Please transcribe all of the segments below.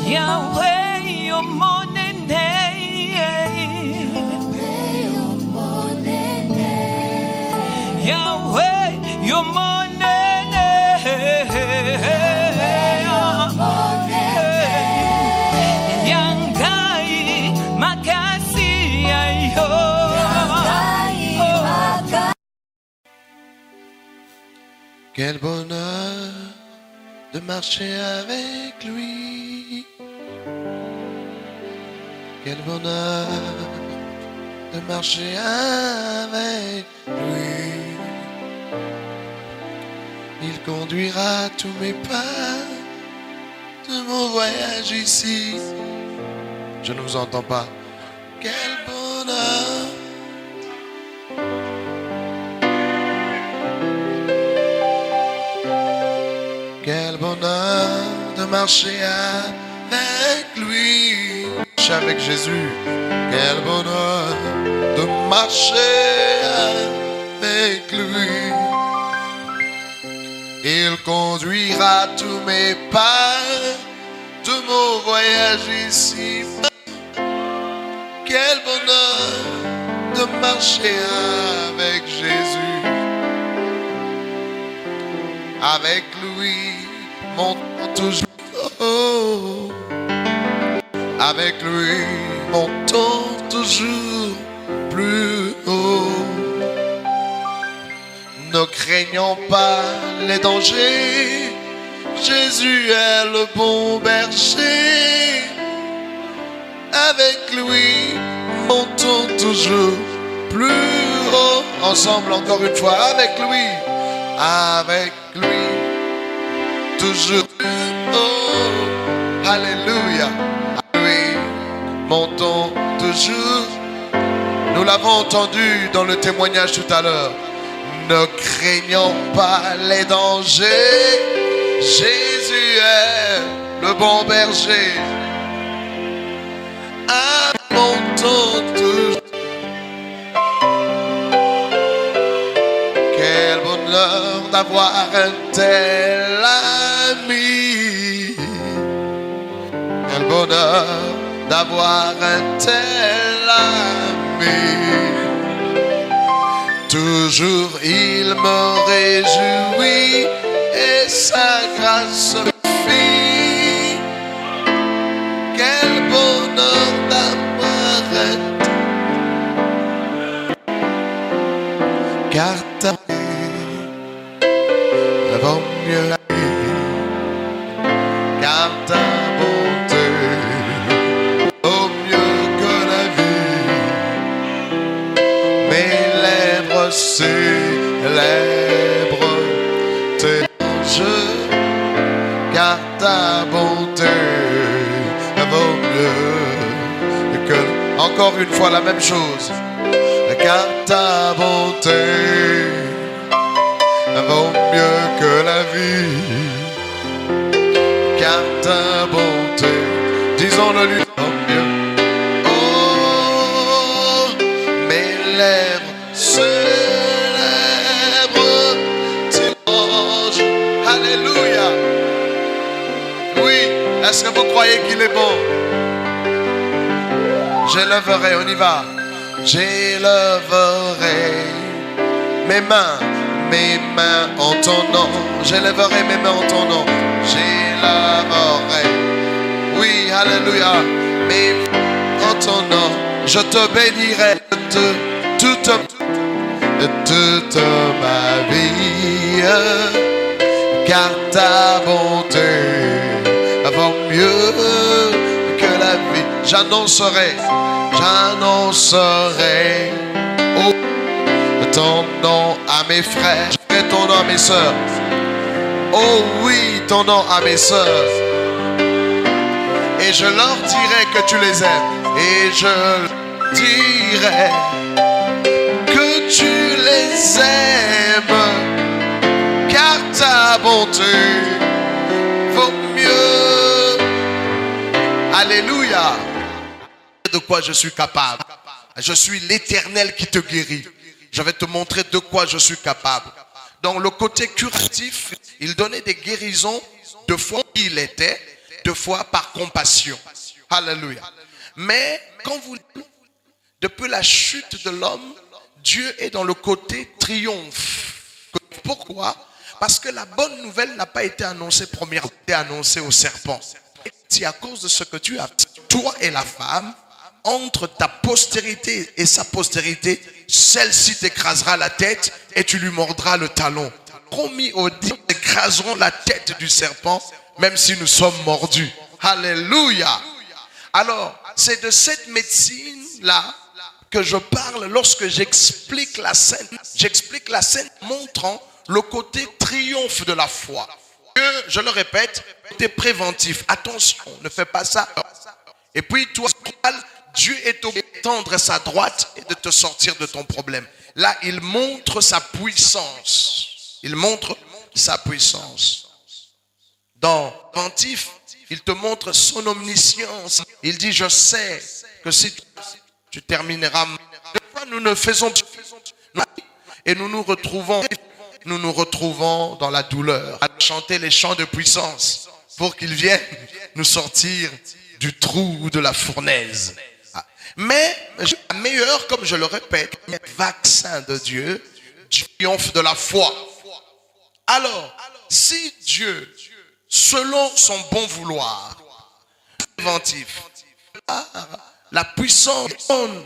Yahweh, you're more than Yahweh, you're more than Yangai, Makasi, Quel bonheur de marcher avec lui. Quel bonheur de marcher avec lui. Il conduira tous mes pas de mon voyage ici. Je ne vous entends pas. Quel bonheur. Quel bonheur de marcher avec lui. Marcher avec Jésus. Quel bonheur de marcher avec lui. Il conduira tous mes pas de mon voyage ici. Quel bonheur de marcher avec Jésus. Avec lui, montons toujours. Oh. Avec lui, montons toujours plus haut. Ne craignons pas les dangers. Jésus est le bon berger. Avec lui, montons toujours plus haut. Ensemble, encore une fois, avec lui. Avec lui, toujours plus haut. Alléluia. À lui, montons toujours. Nous l'avons entendu dans le témoignage tout à l'heure. Ne craignons pas les dangers. Jésus est le bon berger. Montons toujours. Quel bonheur d'avoir un tel ami. Quel bonheur d'avoir un tel ami. Toujours il me réjouit et sa grâce me suffit. Quel bonheur d'avoir un car ta vaut mieux la vie, car ta bonté vaut mieux que la vie. Mes lèvres célèbrent tes anges, car ta bonté vaut mieux que... Encore une fois la même chose. Car ta bonté vaut mieux que la vie. Car ta bonté, disons-le lui, vaut mieux. Oh, mes lèvres célèbrent tes anges. Alléluia. Oui, est-ce que vous croyez qu'il est bon? J'élèverai, on y va. J'élèverai mes mains en ton nom. J'élèverai mes mains en ton nom. J'élèverai, oui, alléluia, mes mains en ton nom. Je te bénirai toute ma vie, car ta bonté vaut mieux que la vie. J'annoncerai ton nom à mes frères, ton nom à mes sœurs. Oh oui, ton nom à mes sœurs. Et je leur dirai que tu les aimes. Et je dirai que tu les aimes, car ta bonté vaut mieux. Alléluia. De quoi je suis capable. Je suis l'Éternel qui te guérit. Je vais te montrer de quoi je suis capable. Dans le côté curatif, il donnait des guérisons de foi où il était. 2 fois par compassion. Alléluia. Mais quand vous, depuis la chute de l'homme, Dieu est dans le côté triomphe. Pourquoi? Parce que la bonne nouvelle n'a pas été annoncée premièrement, elle a été annoncée au serpent. C'est à cause de ce que tu as, toi et la femme, entre ta postérité et sa postérité, celle-ci t'écrasera la tête et tu lui mordras le talon. Promis au Dieu, nous écraserons la tête du serpent, même si nous sommes mordus. Alléluia. Alors, c'est de cette médecine-là que je parle lorsque j'explique la scène. J'explique la scène montrant le côté triomphe de la foi. Je le répète, côté préventif. Attention, ne fais pas ça. Et puis, toi, Dieu est obligé d'étendre sa droite et de te sortir de ton problème. Là, il montre sa puissance. Il montre sa puissance. Dans préventif, il te montre son omniscience. Il dit, je sais que si tu termineras, nous ne faisons pas. Et nous nous retrouvons dans la douleur, à chanter les chants de puissance pour qu'ils viennent nous sortir du trou ou de la fournaise. Mais, meilleur, comme je le répète, le vaccin de Dieu, triomphe de la foi. Alors, si Dieu, selon son bon vouloir, préventif, la puissance,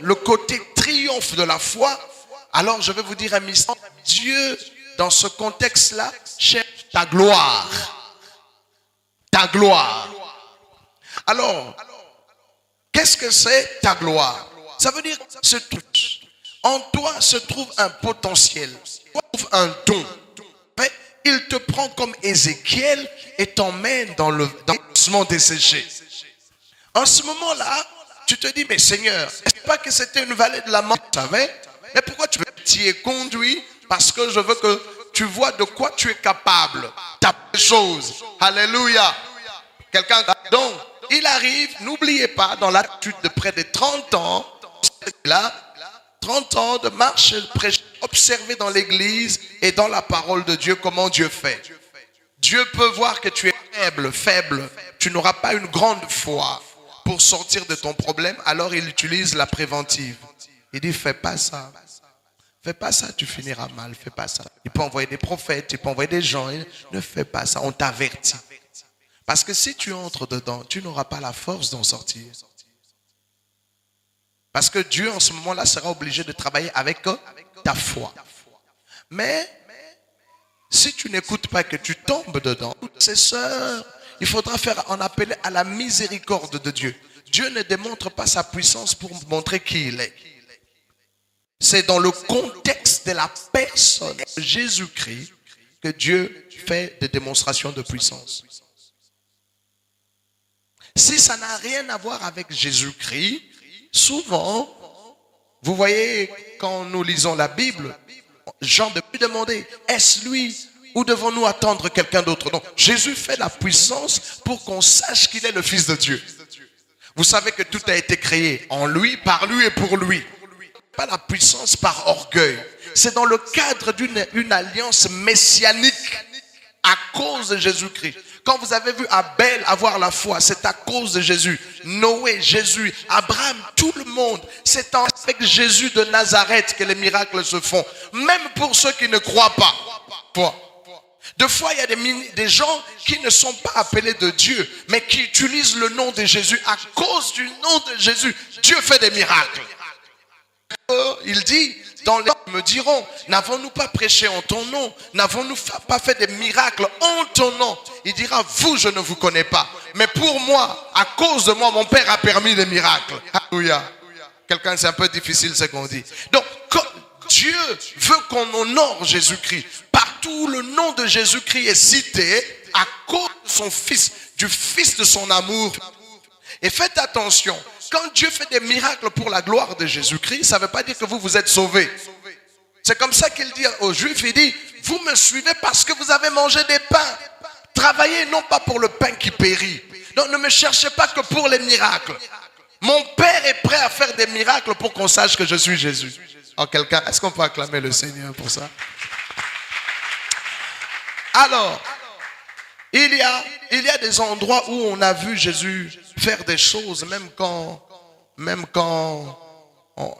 le côté triomphe de la foi, alors je vais vous dire un mystère. Dieu, dans ce contexte-là, cherche ta gloire. Ta gloire. Alors, qu'est-ce que c'est ta gloire? Ça veut dire en toi se trouve un potentiel, un don. Il te prend comme Ézéchiel et t'emmène dans le monde desséché. En ce moment-là, tu te dis, mais Seigneur, est-ce pas que c'était une vallée de la mort, tu savais? Mais pourquoi tu t'y es conduit? Parce que je veux que tu vois de quoi tu es capable. Ta chose. Alléluia. Quelqu'un, donc, il arrive, n'oubliez pas, dans l'attitude de près de 30 ans, là, 30 ans de marche, prêche, observer dans l'église et dans la parole de Dieu comment Dieu fait. Dieu peut voir que tu es faible, tu n'auras pas une grande foi pour sortir de ton problème, alors il utilise la préventive. Il dit, fais pas ça. Fais pas ça, tu finiras mal, fais pas ça. Il peut envoyer des prophètes, il peut envoyer des gens, ne fais pas ça, on t'avertit. Parce que si tu entres dedans, tu n'auras pas la force d'en sortir. Parce que Dieu, en ce moment-là, sera obligé de travailler avec ta foi. Mais, si tu n'écoutes pas que tu tombes dedans, c'est sœurs, il faudra en appeler à la miséricorde de Dieu. Dieu ne démontre pas sa puissance pour montrer qui il est. C'est dans le contexte de la personne de Jésus-Christ que Dieu fait des démonstrations de puissance. Si ça n'a rien à voir avec Jésus-Christ, souvent, vous voyez, quand nous lisons la Bible, Jean devait demander, est-ce lui ou devons-nous attendre quelqu'un d'autre? Non, Jésus fait la puissance pour qu'on sache qu'il est le Fils de Dieu. Vous savez que tout a été créé en lui, par lui et pour lui. Pas la puissance par orgueil. C'est dans le cadre d'une alliance messianique à cause de Jésus-Christ. Quand vous avez vu Abel avoir la foi, c'est à cause de Jésus. Noé, Jésus, Abraham, tout le monde. C'est avec Jésus de Nazareth que les miracles se font. Même pour ceux qui ne croient pas. Des fois, il y a des gens qui ne sont pas appelés de Dieu, mais qui utilisent le nom de Jésus. À cause du nom de Jésus, Dieu fait des miracles. Il dit, dans les gens me diront, n'avons-nous pas prêché en ton nom? N'avons-nous pas fait des miracles en ton nom? Il dira, vous, je ne vous connais pas. Mais pour moi, à cause de moi, mon Père a permis des miracles. Alléluia. Quelqu'un, c'est un peu difficile ce qu'on dit. Donc, Dieu veut qu'on honore Jésus-Christ. Partout, le nom de Jésus-Christ est cité à cause de son Fils, du Fils de son amour. Et faites attention. Quand Dieu fait des miracles pour la gloire de Jésus-Christ, ça ne veut pas dire que vous êtes sauvés. C'est comme ça qu'il dit aux Juifs, il dit, vous me suivez parce que vous avez mangé des pains. Travaillez non pas pour le pain qui périt. Donc ne me cherchez pas que pour les miracles. Mon Père est prêt à faire des miracles pour qu'on sache que je suis Jésus. Oh, quelqu'un, est-ce qu'on peut acclamer le Seigneur pour ça? Alors, Il y a des endroits où on a vu Jésus faire des choses, même quand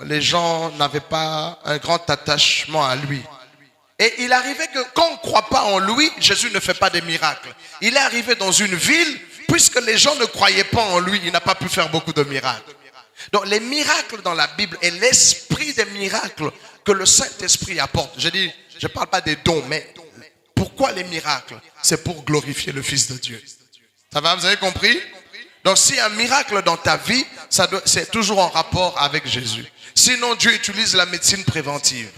les gens n'avaient pas un grand attachement à lui. Et il arrivait que quand on ne croit pas en lui, Jésus ne fait pas des miracles. Il est arrivé dans une ville, puisque les gens ne croyaient pas en lui, il n'a pas pu faire beaucoup de miracles. Donc les miracles dans la Bible et l'esprit des miracles que le Saint-Esprit apporte. Je ne parle pas des dons, mais pourquoi les miracles? C'est pour glorifier le Fils de Dieu. Ça va, vous avez compris? Donc s'il y a un miracle dans ta vie, c'est toujours en rapport avec Jésus. Sinon, Dieu utilise la médecine préventive.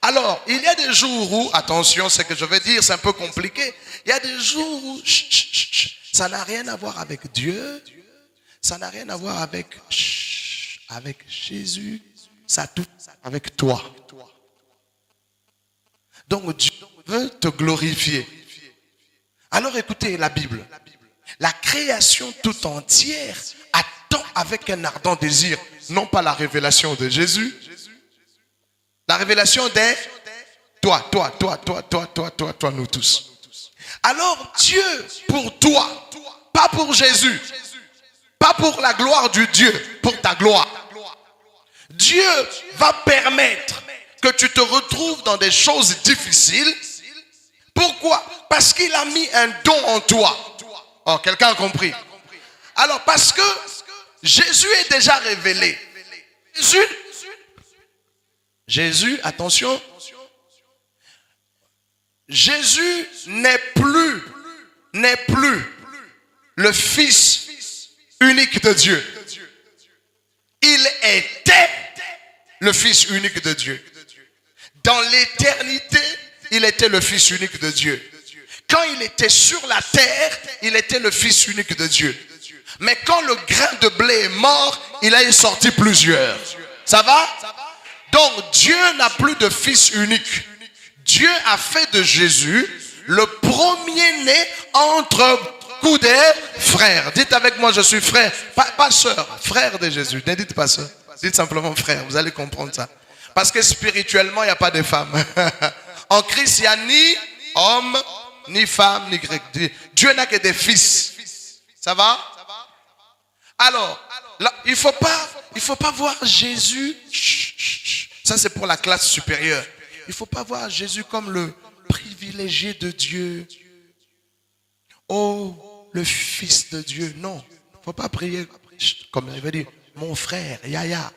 Alors, il y a des jours où, attention, ce que je vais dire, c'est un peu compliqué. Il y a des jours où ça n'a rien à voir avec Dieu. Ça n'a rien à voir avec Jésus. Ça a tout avec toi. Donc, Dieu veut te glorifier. Alors, écoutez la Bible. La création tout entière attend avec un ardent désir, non pas la révélation de Jésus, la révélation des toi, nous tous. Alors Dieu, pour toi, pas pour Jésus, pas pour la gloire du Dieu, pour ta gloire. Dieu va permettre que tu te retrouves dans des choses difficiles. Pourquoi? Parce qu'il a mis un don en toi. Oh, quelqu'un a compris? Alors, parce que Jésus est déjà révélé. Jésus, attention, Jésus n'est plus le Fils unique de Dieu. Il était le Fils unique de Dieu. Dans l'éternité, il était le Fils unique de Dieu. Quand il était sur la terre, il était le Fils unique de Dieu. Mais quand le grain de blé est mort, il a sorti plusieurs. Ça va? Donc Dieu n'a plus de Fils unique. Dieu a fait de Jésus le premier-né entre beaucoup de frères. Dites avec moi, je suis frère, pas sœur, frère de Jésus. Ne dites pas sœur, dites simplement frère, vous allez comprendre ça. Parce que spirituellement, il n'y a pas de femmes. En Christ, il n'y a ni homme, ni femme, ni grec. Dieu n'a que des fils. Ça va? Alors, là, il ne faut pas voir Jésus. Ça, c'est pour la classe supérieure. Il ne faut pas voir Jésus comme le privilégié de Dieu. Oh, le Fils de Dieu. Non, il ne faut pas prier comme il veut dire, mon frère, Yaya.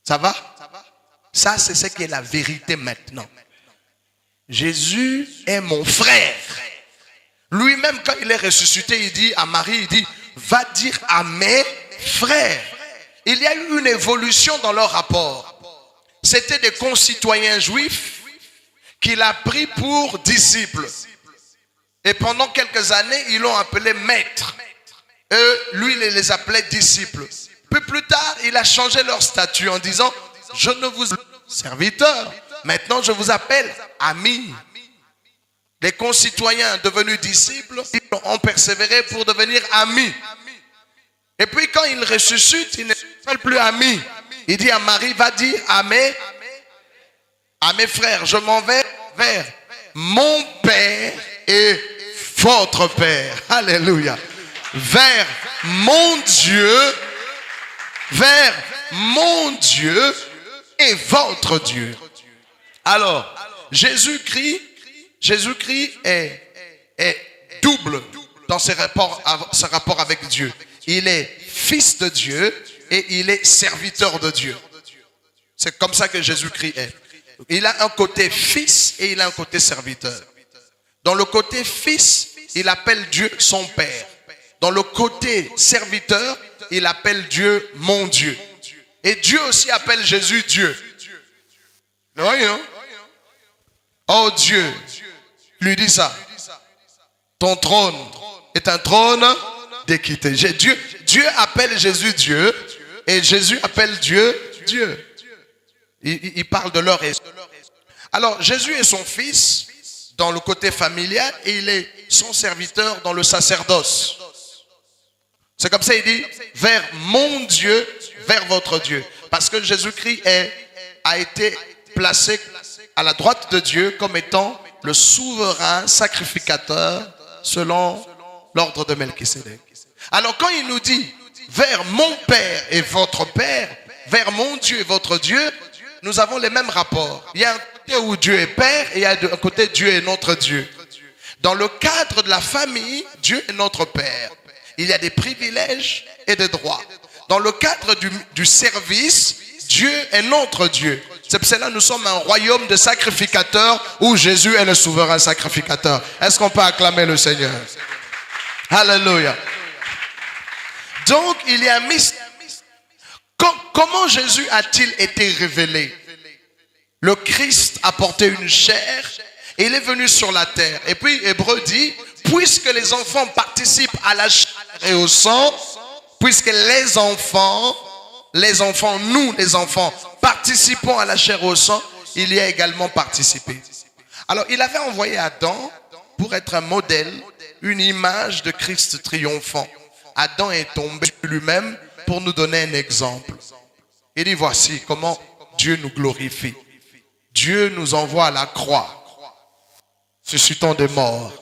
Ça va? Ça, c'est ce qui est la vérité maintenant. Jésus est mon frère. Lui-même, quand il est ressuscité, il dit à Marie, il dit, va dire à mes frères. Il y a eu une évolution dans leur rapport. C'était des concitoyens juifs qu'il a pris pour disciples. Et pendant quelques années, ils l'ont appelé maître. Lui, il les appelait disciples. Puis plus tard, il a changé leur statut en disant, je ne vous appelle serviteur, maintenant je vous appelle amis. Les concitoyens devenus disciples, ils ont persévéré pour devenir amis. Et puis quand il ressuscite, il ne s'appelle plus ami. Il dit à Marie, va dire à mes frères, je m'en vais vers mon Père et votre Père. Alléluia. Vers mon Dieu et votre Dieu. Alors, Jésus-Christ est double dans ses rapports avec Dieu. Il est fils de Dieu et il est serviteur de Dieu. C'est comme ça que Jésus-Christ est. Il a un côté fils et il a un côté serviteur. Dans le côté fils, il appelle Dieu son Père. Dans le côté serviteur, il appelle Dieu mon Dieu. Et Dieu aussi appelle Jésus Dieu. Oui, non? Oh Dieu, lui dit ça. Ton trône est un trône d'équité. Dieu appelle Jésus Dieu et Jésus appelle Dieu Dieu. Il parle de leur esprit. Alors Jésus est son fils dans le côté familial et il est son serviteur dans le sacerdoce. C'est comme ça il dit vers mon Dieu, vers votre Dieu. Parce que Jésus-Christ a été placé à la droite de Dieu comme étant le souverain sacrificateur selon l'ordre de Melchisédek. Alors quand il nous dit vers mon Père et votre Père, vers mon Dieu et votre Dieu, nous avons les mêmes rapports. Il y a un côté où Dieu est Père et il y a un côté Dieu est notre Dieu. Dans le cadre de la famille, Dieu est notre Père. Il y a des privilèges et des droits. Dans le cadre du service, Dieu est notre Dieu. C'est pour cela que nous sommes un royaume de sacrificateurs où Jésus est le souverain sacrificateur. Est-ce qu'on peut acclamer le Seigneur? Alléluia. Donc, il y a un mystère. Comment Jésus a-t-il été révélé? Le Christ a porté une chair et il est venu sur la terre. Et puis, Hébreu dit, puisque les enfants participent à la chair et au sang, puisque les enfants, nous les enfants, participons à la chair et au sang, il y a également participé. Alors, il avait envoyé Adam pour être un modèle, une image de Christ triomphant. Adam est tombé lui-même pour nous donner un exemple. Il dit, voici comment Dieu nous glorifie. Dieu nous envoie à la croix, suscitant des morts.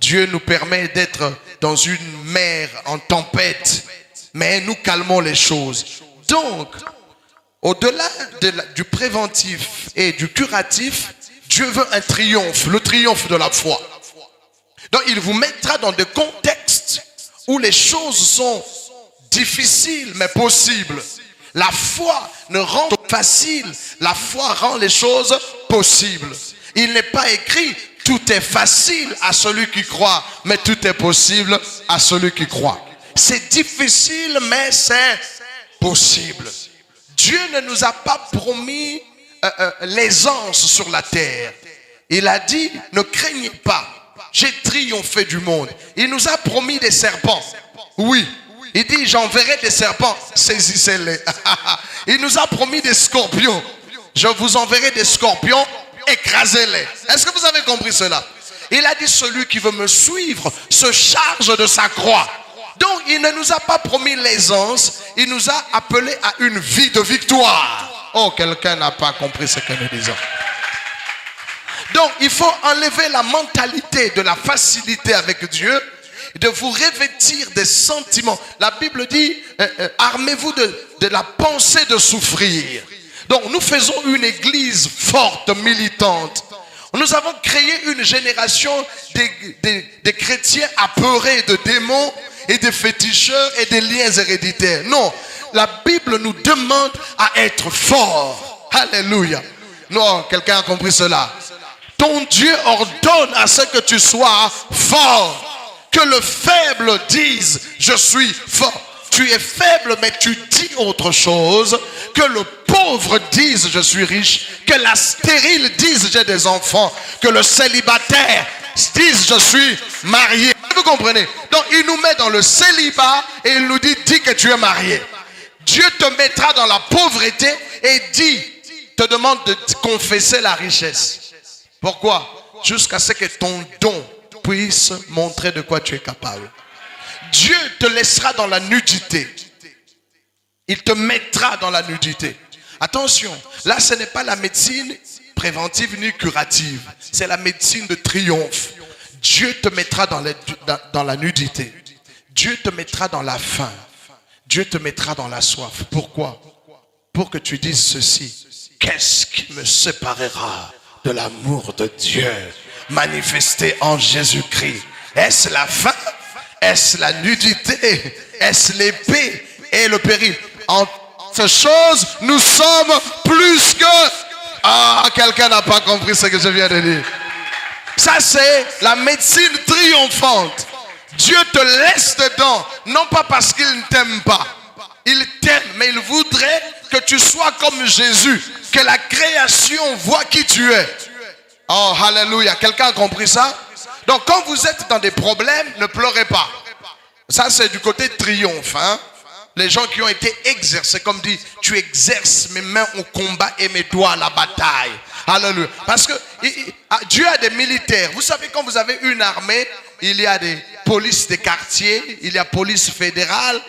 Dieu nous permet d'être dans une mer en tempête, mais nous calmons les choses. Donc, au-delà du préventif et du curatif, Dieu veut un triomphe, le triomphe de la foi. Donc, il vous mettra dans des contextes où les choses sont difficiles mais possibles. La foi ne rend pas facile, la foi rend les choses possibles. Il n'est pas écrit tout est facile à celui qui croit, mais tout est possible à celui qui croit. C'est difficile mais c'est possible. Dieu ne nous a pas promis l'aisance sur la terre. Il a dit ne craignez pas, j'ai triomphé du monde. Il nous a promis des serpents. Oui. Il dit, j'enverrai des serpents, saisissez-les. Il nous a promis des scorpions. Je vous enverrai des scorpions, écrasez-les. Est-ce que vous avez compris cela? Il a dit, celui qui veut me suivre se charge de sa croix. Donc, il ne nous a pas promis l'aisance, il nous a appelés à une vie de victoire. Oh, quelqu'un n'a pas compris ce que nous disons. Donc, il faut enlever la mentalité de la facilité avec Dieu, de vous revêtir des sentiments. La Bible dit, armez-vous de la pensée de souffrir. Donc, nous faisons une église forte, militante. Nous avons créé une génération des chrétiens apeurés de démons et de féticheurs et des liens héréditaires. Non, la Bible nous demande à être forts. Alléluia. Non, quelqu'un a compris cela. Ton Dieu ordonne à ce que tu sois fort. Que le faible dise, je suis fort. Tu es faible, mais tu dis autre chose. Que le pauvre dise, je suis riche. Que la stérile dise, j'ai des enfants. Que le célibataire dise, je suis marié. Vous comprenez? Donc, il nous met dans le célibat et il nous dit, dis que tu es marié. Dieu te mettra dans la pauvreté et te demande de confesser la richesse. Pourquoi? Jusqu'à ce que ton don puisse montrer de quoi tu es capable. Dieu te laissera dans la nudité. Il te mettra dans la nudité. Attention, là ce n'est pas la médecine préventive ni curative. C'est la médecine de triomphe. Dieu te mettra dans la nudité. Dieu te mettra dans la faim. Dieu te mettra dans la soif. Pourquoi? Pour que tu dises ceci. Qu'est-ce qui me séparera de l'amour de Dieu manifesté en Jésus-Christ? Est-ce la faim? Est-ce la nudité? Est-ce l'épée et le péril? En ces choses, nous sommes plus que... Ah, quelqu'un n'a pas compris ce que je viens de dire. Ça, c'est la médecine triomphante. Dieu te laisse dedans, non pas parce qu'il ne t'aime pas. Il t'aime, mais il voudrait que tu sois comme Jésus, que la création voit qui tu es. Oh, alléluia. Quelqu'un a compris ça? Donc, quand vous êtes dans des problèmes, ne pleurez pas. Ça, c'est du côté triomphe. Hein? Les gens qui ont été exercés, comme dit, tu exerces mes mains au combat et mes doigts à la bataille. Alléluia. Parce que Dieu a des militaires. Vous savez, quand vous avez une armée, il y a des polices des quartiers, il y a police fédérale,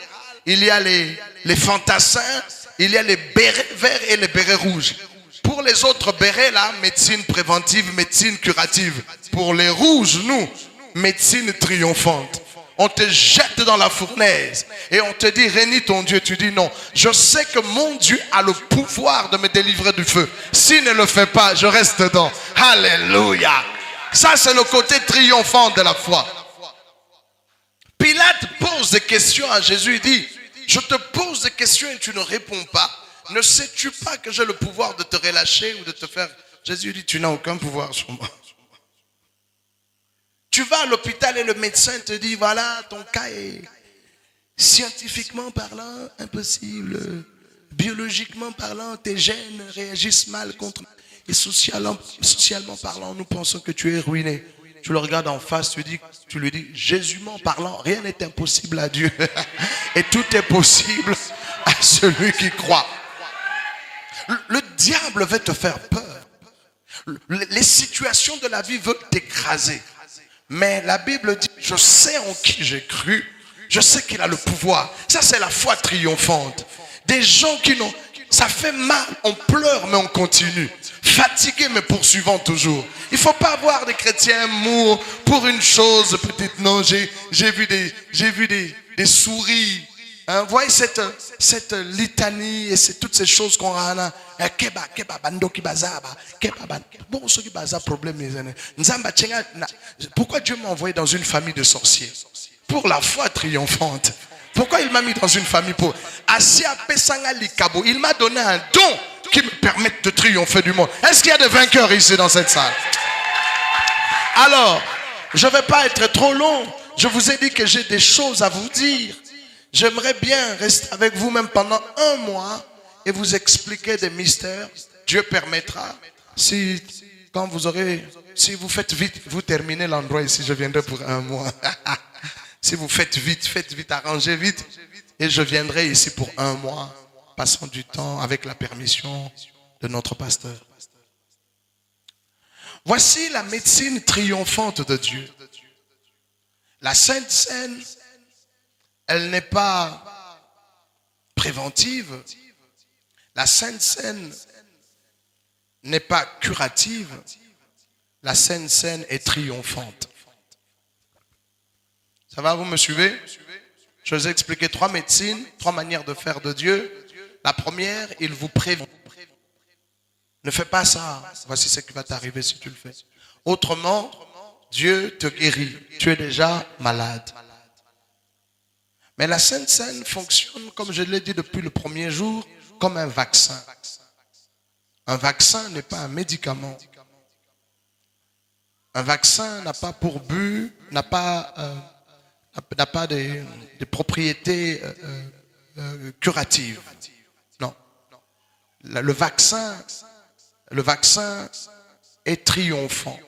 il y a les fantassins, il y a les bérets verts et les bérets rouges. Pour les autres bérets là, médecine préventive, médecine curative. Pour les rouges, nous, médecine triomphante. On te jette dans la fournaise et on te dit, réunis ton Dieu. Tu dis non. Je sais que mon Dieu a le pouvoir de me délivrer du feu. S'il ne le fait pas, je reste dedans. Alléluia. Ça, c'est le côté triomphant de la foi. Pilate pose des questions à Jésus. Il dit, je te pose des questions et tu ne réponds pas. Ne sais-tu pas que j'ai le pouvoir de te relâcher ou de te faire... Jésus dit, tu n'as aucun pouvoir sur moi. Tu vas à l'hôpital et le médecin te dit, voilà, ton cas est scientifiquement parlant impossible. Biologiquement parlant, tes gènes réagissent mal contre... Et socialement parlant, nous pensons que tu es ruiné. Tu le regardes en face, tu lui dis, Jésument parlant, rien n'est impossible à Dieu. Et tout est possible à celui qui croit. Le diable veut te faire peur. Les situations de la vie veulent t'écraser. Mais la Bible dit, je sais en qui j'ai cru. Je sais qu'il a le pouvoir. Ça, c'est la foi triomphante. Des gens qui n'ont... Ça fait mal, on pleure, mais on continue. Fatigué, mais poursuivant toujours. Il ne faut pas avoir des chrétiens mous pour une chose petite. Non, j'ai vu des souris. Hein, vous voyez cette litanie et toutes ces choses qu'on a. Pourquoi Dieu m'a envoyé dans une famille de sorciers? Pour la foi triomphante. Pourquoi il m'a mis dans une famille pauvre? Il m'a donné un don qui me permet de triompher du monde. Est-ce qu'il y a des vainqueurs ici dans cette salle? Alors, je ne vais pas être trop long. Je vous ai dit que j'ai des choses à vous dire. J'aimerais bien rester avec vous même pendant un mois et vous expliquer des mystères. Dieu permettra. Si vous faites vite, vous terminez l'endroit ici, je viendrai pour un mois. Si vous faites vite, arrangez vite. Et je viendrai ici pour un mois, passant du temps avec la permission de notre pasteur. Voici la médecine triomphante de Dieu. La Sainte Seine, elle n'est pas préventive. La Sainte Seine n'est pas curative. La Sainte Seine est triomphante. Ça va, vous me suivez? Je vous ai expliqué 3 médecines, 3 manières de faire de Dieu. La première, il vous prévient. Ne fais pas ça. Voici ce qui va t'arriver si tu le fais. Autrement, Dieu te guérit. Tu es déjà malade. Mais la Sainte Seine fonctionne, comme je l'ai dit depuis le premier jour, comme un vaccin. Un vaccin n'est pas un médicament. Un vaccin n'a pas pour but, n'a pas des propriétés curatives. Non. Le vaccin est triomphant.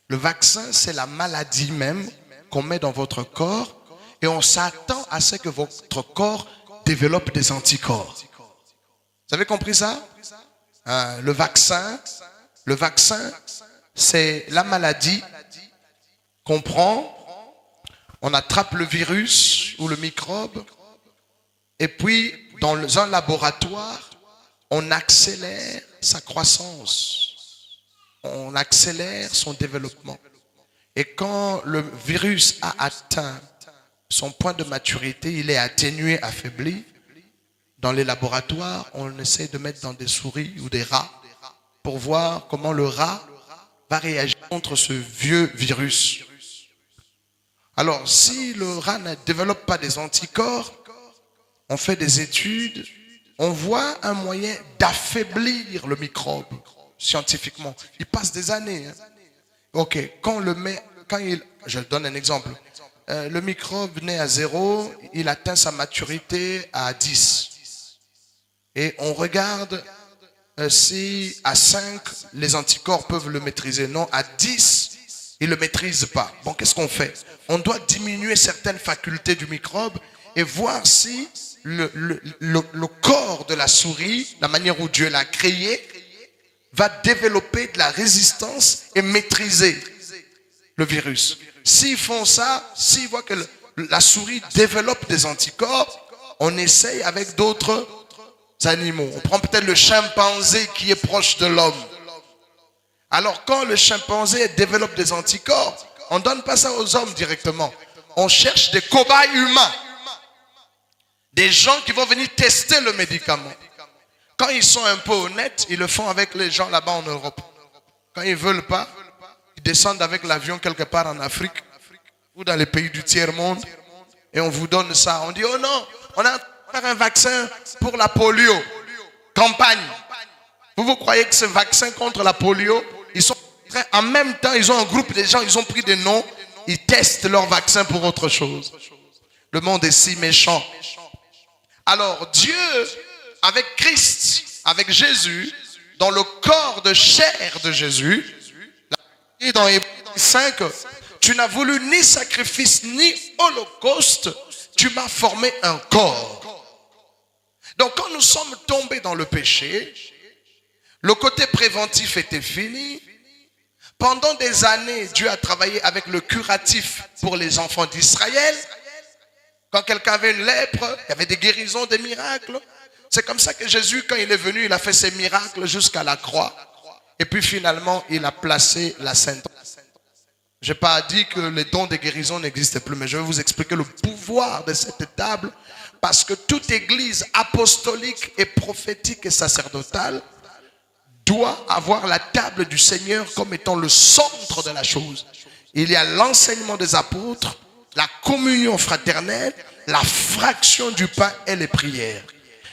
Le vaccin, c'est la maladie même qu'on met dans votre corps et on s'attend à ce que votre corps développe des anticorps. Vous avez compris ça? Le vaccin, c'est la maladie qu'on prend. On attrape le virus ou le microbe et puis dans un laboratoire, on accélère sa croissance, on accélère son développement. Et quand le virus a atteint son point de maturité, il est atténué, affaibli, dans les laboratoires, on essaie de mettre dans des souris ou des rats pour voir comment le rat va réagir contre ce vieux virus. Alors, si le rat ne développe pas des anticorps, on fait des études, on voit un moyen d'affaiblir le microbe scientifiquement. Il passe des années. Ok, je donne un exemple. Le microbe naît à 0, il atteint sa maturité à 10. Et on regarde si à 5, les anticorps peuvent le maîtriser. Non, à 10, il ne le maîtrise pas. Bon, qu'est-ce qu'on fait? On doit diminuer certaines facultés du microbe et voir si le corps de la souris, la manière où Dieu l'a créé, va développer de la résistance et maîtriser le virus. S'ils font ça, s'ils voient que la souris développe des anticorps, on essaye avec d'autres animaux. On prend peut-être le chimpanzé qui est proche de l'homme. Alors quand le chimpanzé développe des anticorps, On ne donne pas ça aux hommes directement. On cherche des cobayes humains. Des gens qui vont venir tester le médicament. Quand ils sont un peu honnêtes, ils le font avec les gens là-bas en Europe. Quand ils ne veulent pas, ils descendent avec l'avion quelque part en Afrique ou dans les pays du tiers-monde et on vous donne ça. On dit, oh non, on a un vaccin pour la polio. Campagne. Vous croyez que ce vaccin contre la polio, en même temps, ils ont un groupe de gens, ils ont pris des noms, ils testent leur vaccin pour autre chose. Le monde est si méchant. Alors Dieu, avec Christ, avec Jésus, dans le corps de chair de Jésus, dans Hébreux 5, tu n'as voulu ni sacrifice ni holocauste, tu m'as formé un corps. Donc quand nous sommes tombés dans le péché, le côté préventif était fini. Pendant des années, Dieu a travaillé avec le curatif pour les enfants d'Israël. Quand quelqu'un avait une lèpre, il y avait des guérisons, des miracles. C'est comme ça que Jésus, quand il est venu, il a fait ses miracles jusqu'à la croix. Et puis finalement, il a placé la sainte. Je n'ai pas dit que les dons de guérison n'existaient plus, mais je vais vous expliquer le pouvoir de cette table. Parce que toute église apostolique et prophétique et sacerdotale doit avoir la table du Seigneur comme étant le centre de la chose. Il y a l'enseignement des apôtres, la communion fraternelle, la fraction du pain et les prières.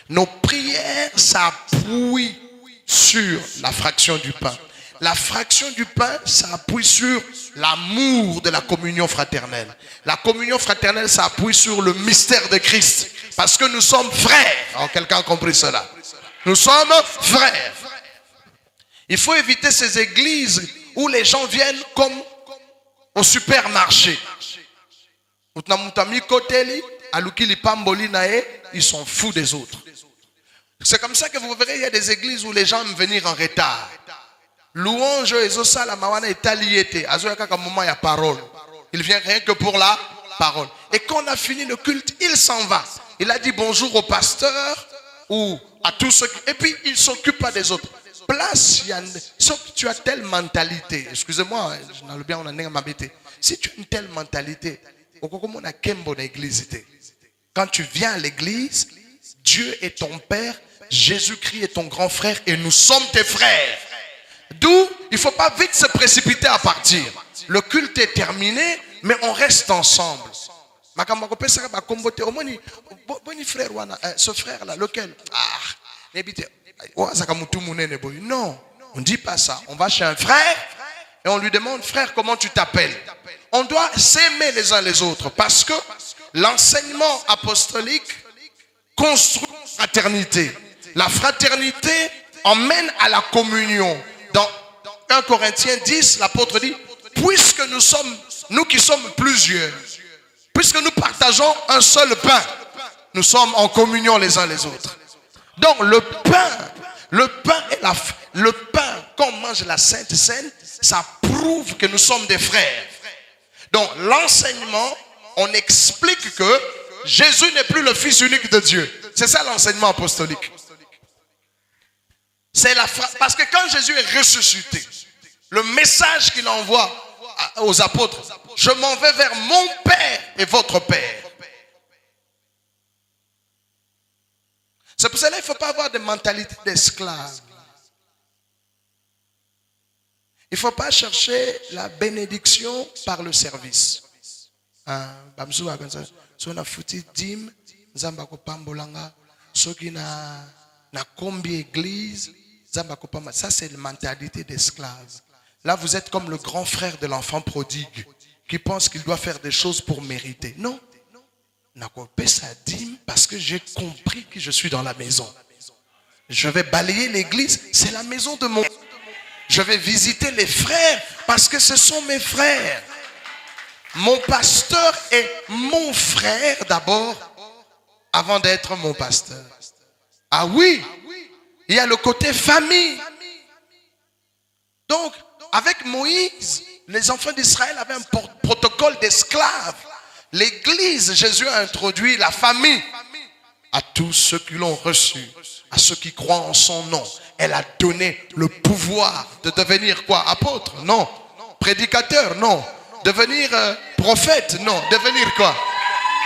Nos prières s'appuient sur la fraction du pain. La fraction du pain s'appuie sur l'amour de la communion fraternelle. La communion fraternelle s'appuie sur le mystère de Christ. Parce que nous sommes frères. Alors, quelqu'un a compris cela? Nous sommes frères. Il faut éviter ces églises où les gens viennent comme au supermarché. Ils sont fous des autres. C'est comme ça que vous verrez, il y a des églises où les gens aiment venir en retard. Louange ezosala mawana etaliete. Azoyaka moment il y a parole. Il vient rien que pour la parole. Et quand on a fini le culte, il s'en va. Il a dit bonjour au pasteur ou à tous ceux qui... Et puis il ne s'occupe pas des autres. Place, sauf que tu as telle mentalité. Excusez-moi, je n'ai bien si tu as une telle mentalité, quand tu viens à l'église, Dieu est ton père, Jésus-Christ est ton grand frère et nous sommes tes frères. D'où il ne faut pas vite se précipiter à partir. Le culte est terminé, mais on reste ensemble. Ce frère-là, lequel? Non, on ne dit pas ça. On va chez un frère et on lui demande, frère, comment tu t'appelles? On doit s'aimer les uns les autres parce que l'enseignement apostolique construit la fraternité. La fraternité emmène à la communion. Dans 1 Corinthiens 10, l'apôtre dit, puisque nous qui sommes plusieurs, puisque nous partageons un seul pain, nous sommes en communion les uns les autres. Donc le pain, quand on mange la Sainte Seine, ça prouve que nous sommes des frères. Donc l'enseignement, on explique que Jésus n'est plus le Fils unique de Dieu. C'est ça l'enseignement apostolique. Parce que quand Jésus est ressuscité, le message qu'il envoie aux apôtres, je m'en vais vers mon Père et votre Père. C'est pour cela qu'il ne faut pas avoir de mentalité d'esclave. Il ne faut pas chercher la bénédiction par le service. Ça, c'est la mentalité d'esclave. Là, vous êtes comme le grand frère de l'enfant prodigue qui pense qu'il doit faire des choses pour mériter. Non. Parce que j'ai compris que je suis dans la maison. Je vais balayer l'église, c'est la maison de mon... Je vais visiter les frères parce que ce sont mes frères. Mon pasteur est mon frère d'abord avant d'être mon pasteur. Ah oui, il y a le côté famille. Donc, avec Moïse, les enfants d'Israël avaient un protocole d'esclaves. L'église, Jésus a introduit la famille à tous ceux qui l'ont reçu, à ceux qui croient en son nom. Elle a donné le pouvoir de devenir quoi? Apôtre? Non. Prédicateur? Non. Devenir prophète, non. Devenir quoi?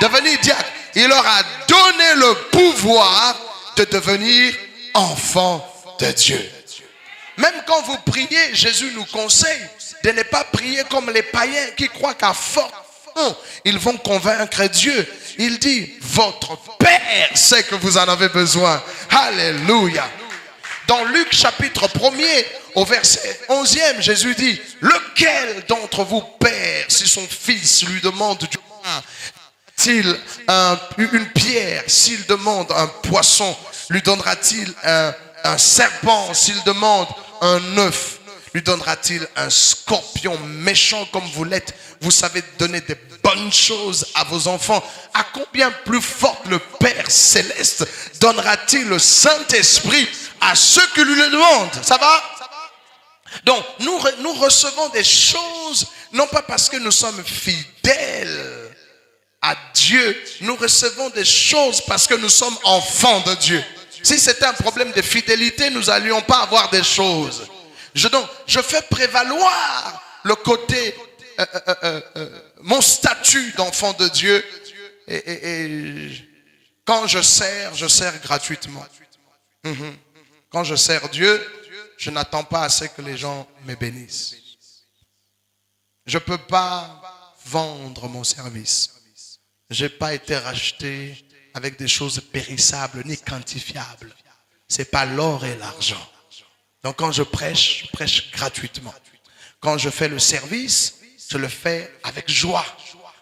Devenir diacre. Il leur a donné le pouvoir de devenir enfants de Dieu. Même quand vous priez, Jésus nous conseille de ne pas prier comme les païens qui croient qu'à force, ils vont convaincre Dieu. Il dit, votre Père sait que vous en avez besoin. Alléluia. Dans Luc chapitre 1er, au verset 11e, Jésus dit, lequel d'entre vous, Père, si son fils lui demande du pain, s'il une pierre, s'il demande un poisson, lui donnera-t-il un serpent? S'il demande un œuf, lui donnera-t-il un scorpion? Méchant comme vous l'êtes, vous savez donner des bonnes choses à vos enfants. À combien plus forte le Père Céleste donnera-t-il le Saint-Esprit à ceux qui lui le demandent? Ça va? Donc, nous recevons des choses, non pas parce que nous sommes fidèles à Dieu, nous recevons des choses parce que nous sommes enfants de Dieu. Si c'était un problème de fidélité, nous n'allions pas avoir des choses. Je fais prévaloir le côté, mon statut d'enfant de Dieu. Et quand je sers gratuitement. Quand je sers Dieu, je n'attends pas à ce que les gens me bénissent. Je ne peux pas vendre mon service. Je n'ai pas été racheté avec des choses périssables ni quantifiables. Ce n'est pas l'or et l'argent. Donc quand je prêche gratuitement. Quand je fais le service, je le fais avec joie.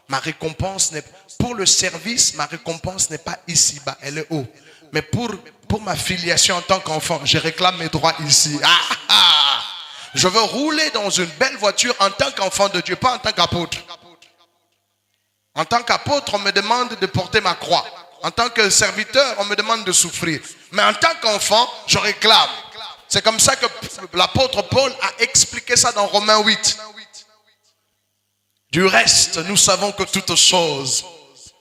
Ma récompense n'est pour le service, ma récompense n'est pas ici-bas, elle est haut. Mais pour ma filiation en tant qu'enfant, je réclame mes droits ici. Je veux rouler dans une belle voiture en tant qu'enfant de Dieu, pas en tant qu'apôtre. En tant qu'apôtre, on me demande de porter ma croix. En tant que serviteur, on me demande de souffrir. Mais en tant qu'enfant, je réclame. C'est comme ça que l'apôtre Paul a expliqué ça dans Romains 8. Du reste, nous savons que toutes choses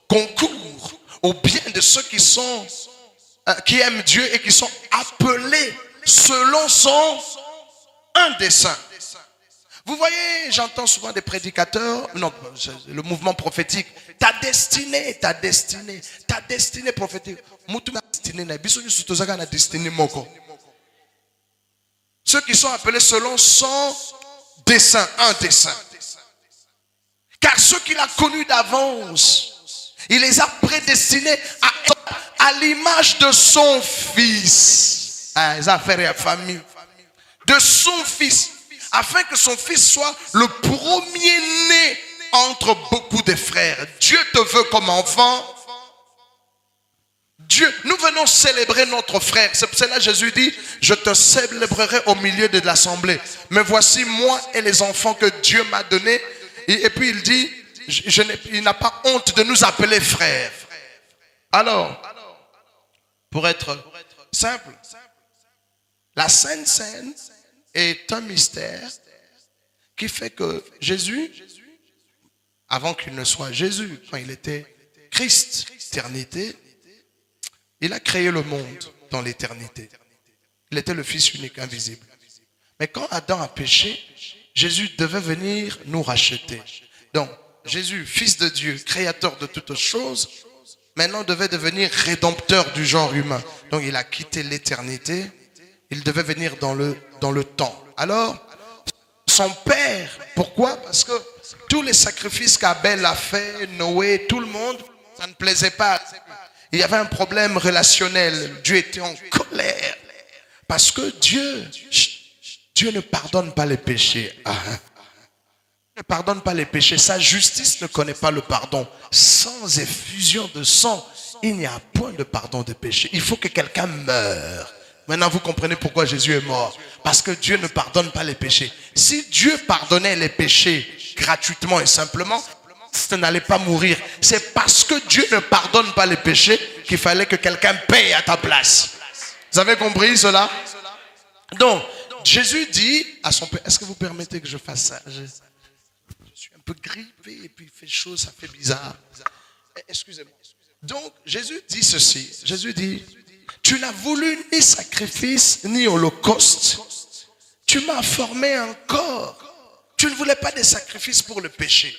concourent au bien de ceux qui aiment Dieu et qui sont appelés selon son dessein. Vous voyez, j'entends souvent des prédicateurs, non, le mouvement prophétique, ta destinée prophétique. Ceux qui sont appelés selon son dessein, un dessein. Car ceux qu'il a connus d'avance, il les a prédestinés à l'image de son fils. Les affaires et la famille. De son fils. Afin que son fils soit le premier-né entre beaucoup de frères. Dieu te veut comme enfant. Dieu, nous venons célébrer notre frère. C'est pour cela que Jésus dit, je te célébrerai au milieu de l'assemblée. Mais voici moi et les enfants que Dieu m'a donnés. Et puis il dit, il n'a pas honte de nous appeler frères. Alors, pour être simple, la Sainte Seine est un mystère qui fait que Jésus, avant qu'il ne soit Jésus, quand il était Christ, éternité, il a créé le monde dans l'éternité. Il était le Fils unique, invisible. Mais quand Adam a péché, Jésus devait venir nous racheter. Donc, Jésus, Fils de Dieu, créateur de toutes choses, maintenant devait devenir rédempteur du genre humain. Donc, il a quitté l'éternité. Il devait venir dans le temps. Alors, son père, pourquoi? Parce que tous les sacrifices qu'Abel a fait, Noé, tout le monde, ça ne plaisait pas. Il y avait un problème relationnel. Dieu était en colère. Parce que Dieu ne pardonne pas les péchés. Il ne pardonne pas les péchés. Sa justice ne connaît pas le pardon. Sans effusion de sang, il n'y a point de pardon des péchés. Il faut que quelqu'un meure. Maintenant, vous comprenez pourquoi Jésus est mort. Parce que Dieu ne pardonne pas les péchés. Si Dieu pardonnait les péchés gratuitement et simplement, ça n'allait pas mourir. C'est parce que Dieu ne pardonne pas les péchés qu'il fallait que quelqu'un paye à ta place. Vous avez compris cela? Donc, Jésus dit à son père, est-ce que vous permettez que je fasse ça? Je suis un peu grippé et puis il fait chaud, ça fait bizarre. Excusez-moi. Donc, Jésus dit ceci. Jésus dit, tu n'as voulu ni sacrifice ni holocauste. Tu m'as formé un corps. Tu ne voulais pas des sacrifices pour le péché.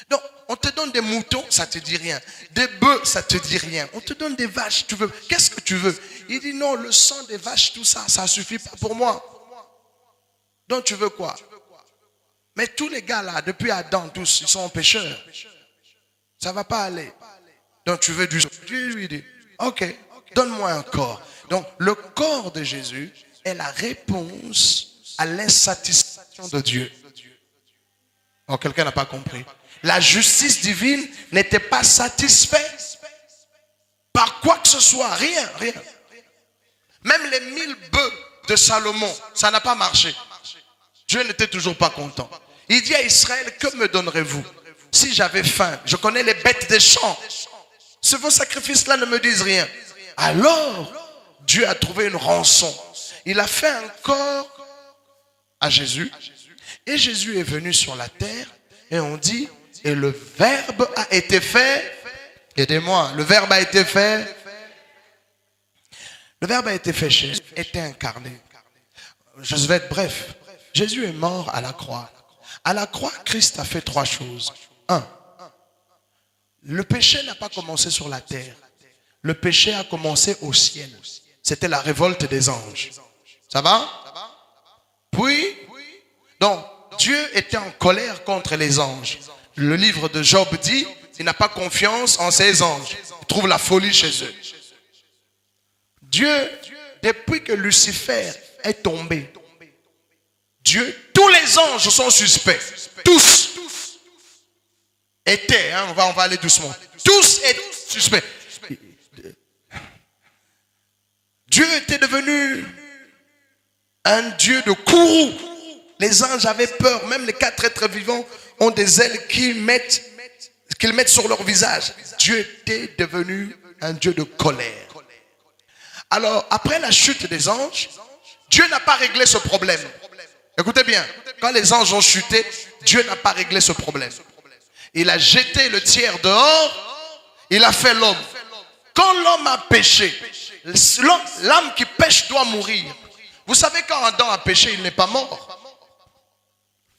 Donc, on te donne des moutons, ça te dit rien. Des bœufs, ça te dit rien. On te donne des vaches, tu veux. Qu'est-ce que tu veux? Il dit non, le sang des vaches, tout ça, ça suffit pas pour moi. Donc, tu veux quoi? Mais tous les gars là, depuis Adam, tous, ils sont pécheurs. Ça va pas aller. Donc, tu veux du sang. Dieu lui dit, ok, donne-moi un corps. Donc, le corps de Jésus est la réponse à l'insatisfaction de Dieu. Oh, quelqu'un n'a pas compris. La justice divine n'était pas satisfaite par quoi que ce soit. Rien. Même les 1000 bœufs de Salomon, ça n'a pas marché. Dieu n'était toujours pas content. Il dit à Israël, que me donnerez-vous si j'avais faim? Je connais les bêtes des champs. Vos sacrifices-là ne me disent rien. Alors, Dieu a trouvé une rançon. Il a fait un corps à Jésus. Et Jésus est venu sur la terre. Et on dit, et le Verbe a été fait. Aidez-moi, le Verbe a été fait. Le Verbe a été fait, Jésus était incarné. Je vais être bref. Jésus est mort à la croix. À la croix, Christ a fait 3 choses. 1. Le péché n'a pas commencé sur la terre. Le péché a commencé au ciel. C'était la révolte des anges. Ça va? Puis, donc, Dieu était en colère contre les anges. Le livre de Job dit, il n'a pas confiance en ses anges. Il trouve la folie chez eux. Dieu, depuis que Lucifer est tombé, Dieu, tous les anges sont suspects. Tous étaient, on va aller doucement. Tous étaient suspects. Dieu était devenu un Dieu de courroux. Les anges avaient peur. Même les 4 êtres vivants ont des ailes qu'ils mettent sur leur visage. Dieu était devenu un Dieu de colère. Alors, après la chute des anges, Dieu n'a pas réglé ce problème. Écoutez bien, quand les anges ont chuté, Dieu n'a pas réglé ce problème. Il a jeté le tiers dehors, il a fait l'homme. Quand l'homme a péché, l'âme qui pêche doit mourir. Vous savez, quand Adam a péché, il n'est pas mort.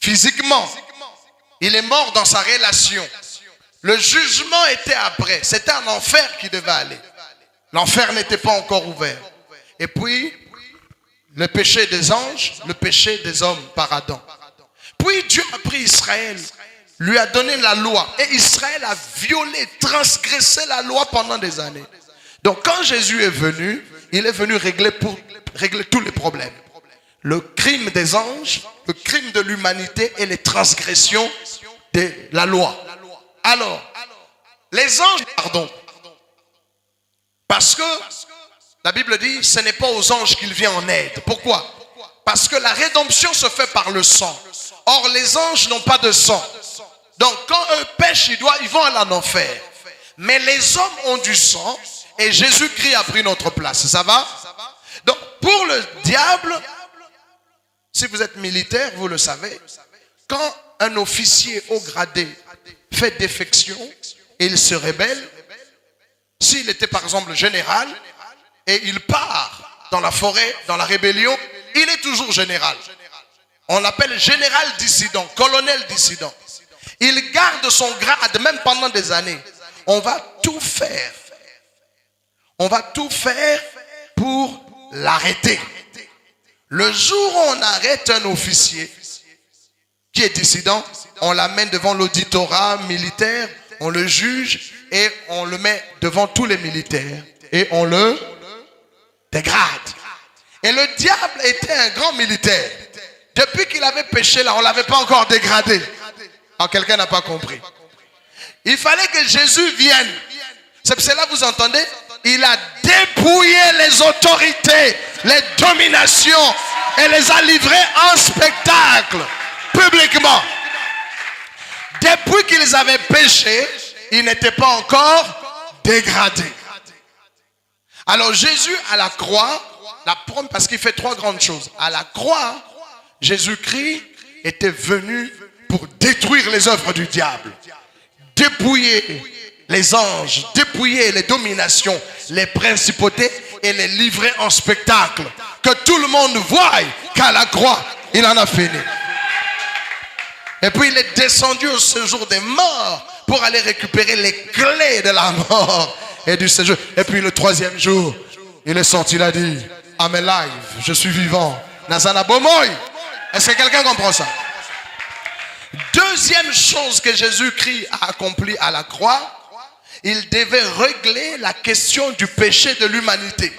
Physiquement, il est mort dans sa relation. Le jugement était après. C'était un enfer qui devait aller. L'enfer n'était pas encore ouvert. Et puis, le péché des anges, le péché des hommes par Adam. Puis Dieu a pris Israël, lui a donné la loi. Et Israël a violé, transgressé la loi pendant des années. Donc quand Jésus est venu, il est venu régler tous les problèmes. Le crime des anges, le crime de l'humanité et les transgressions de la loi. Alors, les anges, pardon. Parce que la Bible dit, ce n'est pas aux anges qu'il vient en aide. Pourquoi? Parce que la rédemption se fait par le sang. Or, les anges n'ont pas de sang. Donc, quand eux pêchent, ils vont à l'enfer. Mais les hommes ont du sang et Jésus-Christ a pris notre place. Ça va? Donc, pour le diable, si vous êtes militaire, vous le savez, quand un officier haut gradé fait défection et il se rébelle, s'il était par exemple général et il part dans la forêt, dans la rébellion, il est toujours général. On l'appelle général dissident, colonel dissident. Il garde son grade même pendant des années. On va tout faire. On va tout faire pour l'arrêter. Le jour où on arrête un officier qui est dissident, on l'amène devant l'auditorat militaire, on le juge et on le met devant tous les militaires et on le dégrade. Et le diable était un grand militaire. Depuis qu'il avait péché là, on ne l'avait pas encore dégradé. Alors quelqu'un n'a pas compris. Il fallait que Jésus vienne. C'est pour cela, vous entendez, il a dépouillé les autorités, les dominations et les a livrées en spectacle, publiquement. Depuis qu'ils avaient péché, ils n'étaient pas encore dégradés. Alors Jésus à la croix, parce qu'il fait 3 grandes choses. À la croix, Jésus-Christ était venu pour détruire les œuvres du diable, dépouiller les anges, dépouiller les dominations, les principautés et les livrer en spectacle. Que tout le monde voie qu'à la croix, il en a fini. Et puis il est descendu au séjour des morts pour aller récupérer les clés de la mort et du séjour. Et puis le troisième jour, il est sorti, il a dit, I'm alive, je suis vivant. Nazana Bomoy. Est-ce que quelqu'un comprend ça? Deuxième chose que Jésus-Christ a accompli à la croix, il devait régler la question du péché de l'humanité.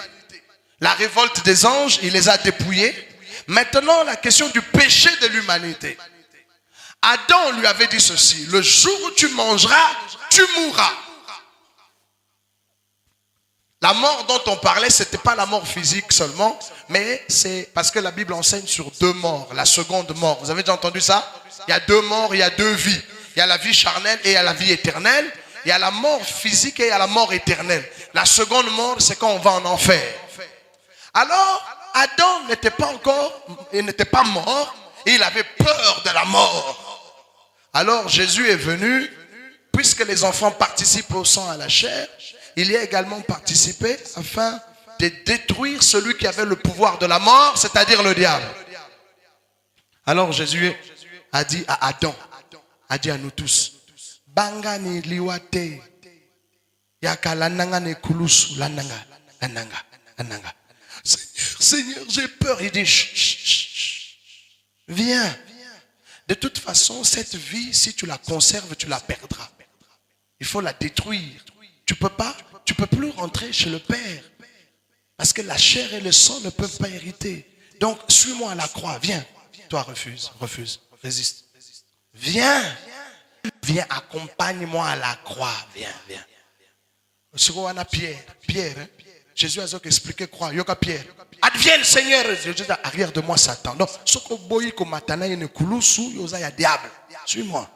La révolte des anges, il les a dépouillés. Maintenant, la question du péché de l'humanité. Adam lui avait dit ceci, le jour où tu mangeras, tu mourras. La mort dont on parlait, ce n'était pas la mort physique seulement, mais c'est parce que la Bible enseigne sur deux morts, la seconde mort. Vous avez déjà entendu ça? Il y a deux morts, il y a deux vies. Il y a la vie charnelle et il y a la vie éternelle. Il y a la mort physique et il y a la mort éternelle. La seconde mort, c'est quand on va en enfer. Alors, Adam n'était pas mort et il avait peur de la mort. Alors, Jésus est venu, puisque les enfants participent au sang à la chair, il y a également participé afin de détruire celui qui avait le pouvoir de la mort, c'est-à-dire le diable. Alors, Jésus a dit à Adam, a dit à nous tous, Bangani liwate yaka lananga ne kulusu lananga. Seigneur, j'ai peur. Il dit, chut, viens. De toute façon, cette vie, si tu la conserves, tu la perdras. Il faut la détruire. Tu peux plus rentrer chez le Père. Parce que la chair et le sang ne peuvent pas hériter. Donc, suis-moi à la croix, viens. Toi, refuse, résiste. Viens, accompagne-moi à la croix, viens. Ce qu'on a Pierre, hein? Jésus a expliqué croix, yoka Pierre. Advienne Seigneur, Jésus a arrière de moi Satan. Donc, ce que boyi ko matana yene kulusu, yosa ya diable. Suis-moi.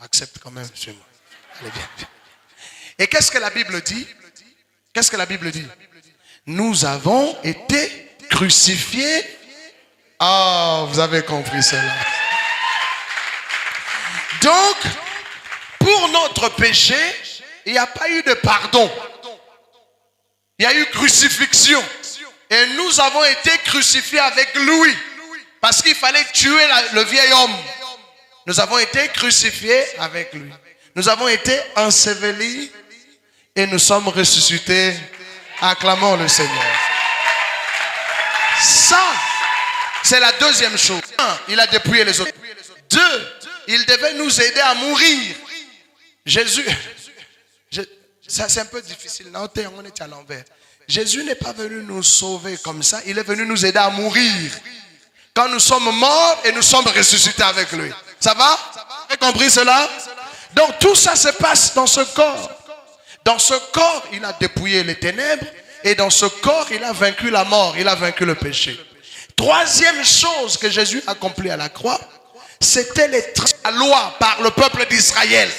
Accepte quand même, suis-moi. Allez, viens. Et qu'est-ce que la Bible dit? Nous avons été crucifiés. Ah, vous avez compris cela. Donc, pour notre péché, il n'y a pas eu de pardon. Il y a eu crucifixion. Et nous avons été crucifiés avec lui. Parce qu'il fallait tuer le vieil homme. Nous avons été crucifiés avec lui. Nous avons été ensevelis et nous sommes ressuscités. Acclamons le Seigneur. Ça, c'est la deuxième chose. Un, il a dépouillé les autres. Deux, il devait nous aider à mourir. Jésus, ça c'est un peu difficile. On est à l'envers. Jésus n'est pas venu nous sauver comme ça. Il est venu nous aider à mourir. Quand nous sommes morts et nous sommes ressuscités avec lui. Ça va? Vous avez compris cela? Donc tout ça se passe dans ce corps. Dans ce corps, il a dépouillé les ténèbres. Et dans ce corps, il a vaincu la mort. Il a vaincu le péché. Troisième chose que Jésus a accompli à la croix, c'était la loi par le peuple d'Israël.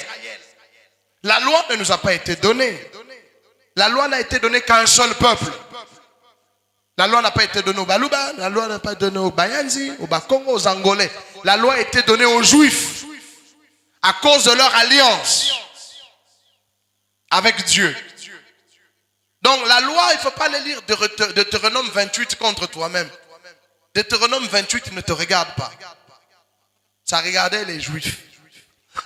La loi ne nous a pas été donnée. La loi n'a été donnée qu'à un seul peuple. La loi n'a pas été donnée aux Baluba, la loi n'a pas été donnée aux Bayanzi, aux Bakongo, aux Angolais. La loi a été donnée aux Juifs à cause de leur alliance avec Dieu. Donc la loi, il ne faut pas le lire de Deutéronome 28 contre toi-même. Deutéronome 28 ne te regarde pas. Ça regardait les Juifs.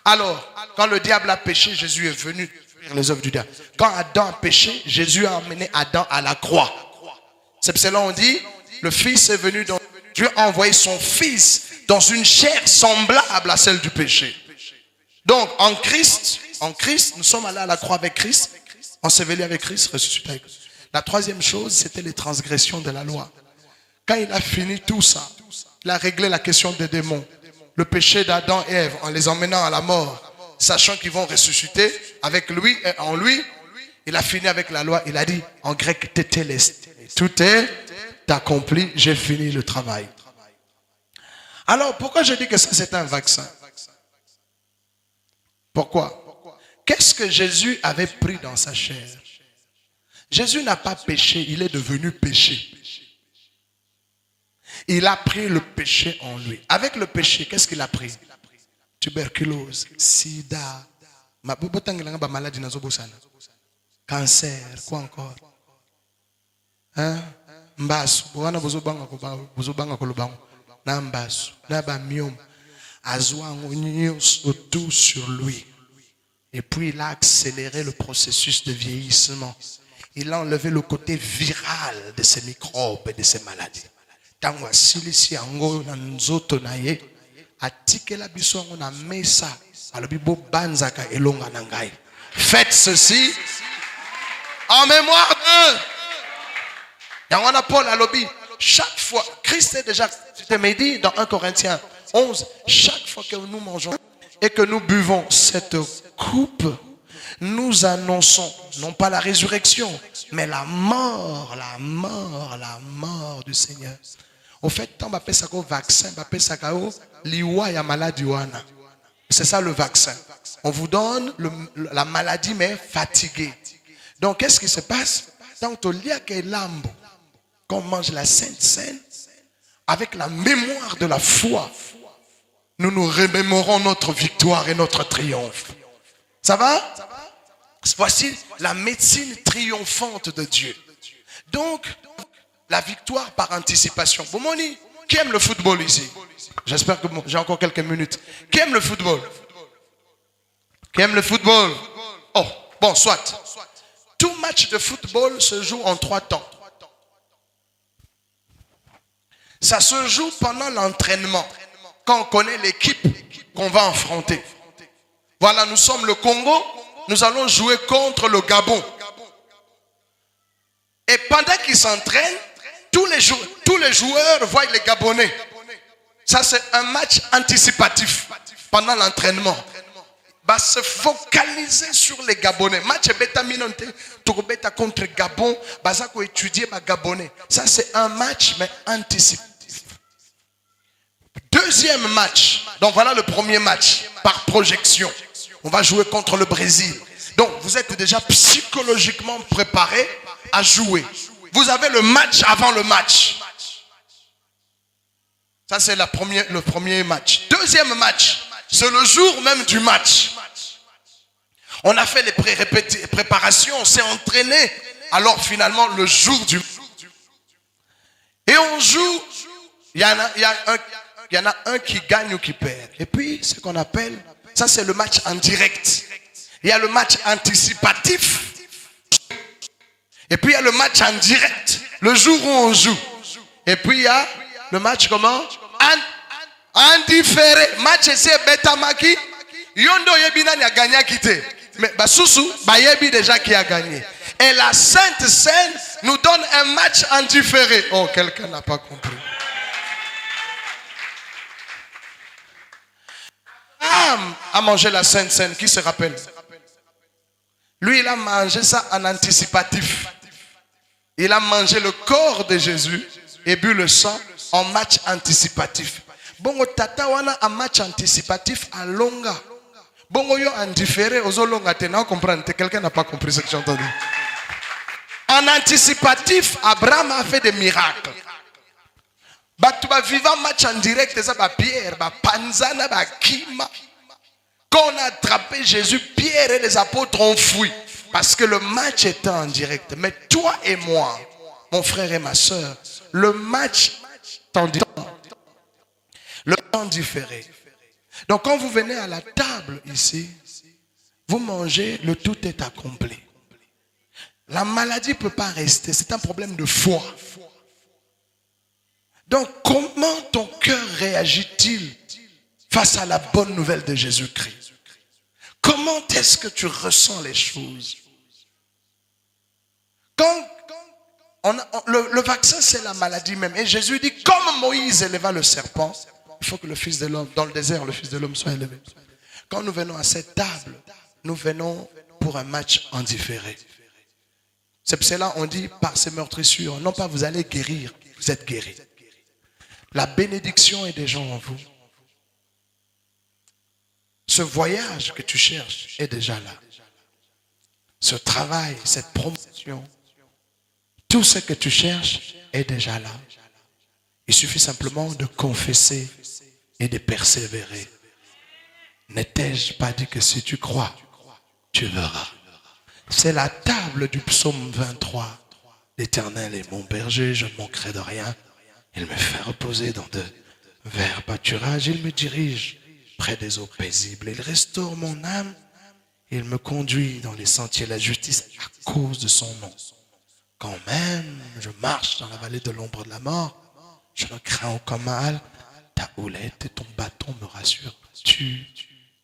Alors, quand le diable a péché, Jésus est venu détruire les œuvres du diable. Quand Adam a péché, Jésus a emmené Adam à la croix. C'est pour cela qu'on dit, le Fils est venu, Dieu a envoyé son Fils dans une chair semblable à celle du péché. Donc, en Christ, nous sommes allés à la croix avec Christ, ensevelis avec Christ, ressuscités avec Christ. La troisième chose, c'était les transgressions de la loi. Quand il a fini tout ça, il a réglé la question des démons. Le péché d'Adam et Ève en les emmenant à la mort, sachant qu'ils vont ressusciter avec lui et en lui, il a fini avec la loi. Il a dit en grec, tout est accompli, j'ai fini le travail. Alors, pourquoi je dis que ça c'est un vaccin? Pourquoi? Qu'est-ce que Jésus avait pris dans sa chair? Jésus n'a pas péché, il est devenu péché. Il a pris le péché en lui. Avec le péché, qu'est-ce qu'il a pris? Tuberculose, sida, maladie, cancer, quoi encore? tout sur lui. Et puis il a accéléré le processus de vieillissement. Il a enlevé le côté viral de ces microbes et de ces maladies. Tango asilisi yango na nzoto na ye atikela biso yango na mesa alobi bo banzaka elonga na ngai. Faites ceci en mémoire de. Yango na Paul alobi chaque fois Christ est déjà, tu te me dis dans 1 Corinthiens 11, chaque fois que nous mangeons et que nous buvons cette coupe, nous annonçons non pas la résurrection, mais la mort du Seigneur. Au fait, tant bapé ça vaccin, bapé ça liwa ya maladie wana. C'est ça le vaccin. On vous donne la maladie mais fatiguée. Donc qu'est-ce qui se passe? Tant que quand on mange la Sainte Seine, avec la mémoire de la foi, nous nous remémorons notre victoire et notre triomphe. Ça va? Voici la médecine triomphante de Dieu. Donc, la victoire par anticipation. Boumoni, qui aime le football ici? J'espère que j'ai encore quelques minutes. Qui aime le football? Qui aime le football? Oh, bon, soit. Tout match de football se joue en 3 temps. Ça se joue pendant l'entraînement, quand on connaît l'équipe qu'on va affronter. Voilà, nous sommes le Congo, nous allons jouer contre le Gabon. Et pendant qu'ils s'entraînent, tous les joueurs voient les Gabonais. Ça, c'est un match anticipatif pendant l'entraînement. Va se focaliser sur les Gabonais. Match beta minonte, Tourobeta contre Gabon, Bazako étudier ma Gabonais. Ça, c'est un match, mais anticipatif. Deuxième match, donc voilà le premier match par projection. On va jouer contre le Brésil. Donc vous êtes déjà psychologiquement préparé à jouer. Vous avez le match avant le match. Ça c'est le premier match. Deuxième match, c'est le jour même du match. On a fait les préparations, on s'est entraîné. Alors finalement le jour du match. Et on joue, il y en a un qui gagne ou qui perd. Et puis, ce qu'on appelle, ça c'est le match en direct. Il y a le match anticipatif. Et puis, il y a le match en direct, le jour où on joue. Et puis, il y a le match comment? En différé. Match c'est Betamaki. Yondo Yebina n'y a gagné à quitter. Mais Basusu, Bayebi déjà qui a gagné. Et la Sainte Seine nous donne un match en différé. Oh, quelqu'un n'a pas compris. A mangé la Sainte Seine, qui se rappelle? Lui, il a mangé ça en anticipatif. Il a mangé le corps de Jésus et bu le sang en match anticipatif. Bongo tata wana en match anticipatif à longa. Bongo yo en différé aux longa tena comprendre. Quelqu'un n'a pas compris ce que j'ai entendu. En anticipatif, Abraham a fait des miracles. Tu vas vivre un match en direct, ça va Pierre, va Panzana, va Kima. Quand on a attrapé Jésus, Pierre et les apôtres ont fui. Parce que le match était en direct. Mais toi et moi, mon frère et ma soeur, le match le temps différé. Donc quand vous venez à la table ici, vous mangez, le tout est accompli. La maladie ne peut pas rester, c'est un problème de foi. Donc, comment ton cœur réagit-il face à la bonne nouvelle de Jésus-Christ? Comment est-ce que tu ressens les choses? Quand le vaccin, c'est la maladie même. Et Jésus dit, comme Moïse éleva le serpent, il faut que le Fils de l'homme, dans le désert, le Fils de l'homme soit élevé. Quand nous venons à cette table, nous venons pour un match en différé. C'est pour cela qu'on dit, par ces meurtrissures, non pas vous allez guérir, vous êtes guéris. La bénédiction est déjà en vous. Ce voyage que tu cherches est déjà là. Ce travail, cette promotion, tout ce que tu cherches est déjà là. Il suffit simplement de confesser et de persévérer. N'ai-je pas dit que si tu crois, tu verras. C'est la table du psaume 23. L'Éternel est mon berger, je ne manquerai de rien. Il me fait reposer dans de verts pâturages. Il me dirige près des eaux paisibles. Il restaure mon âme. Il me conduit dans les sentiers de la justice à cause de son nom. Quand même je marche dans la vallée de l'ombre de la mort, je ne crains aucun mal. Ta houlette et ton bâton me rassurent. Tu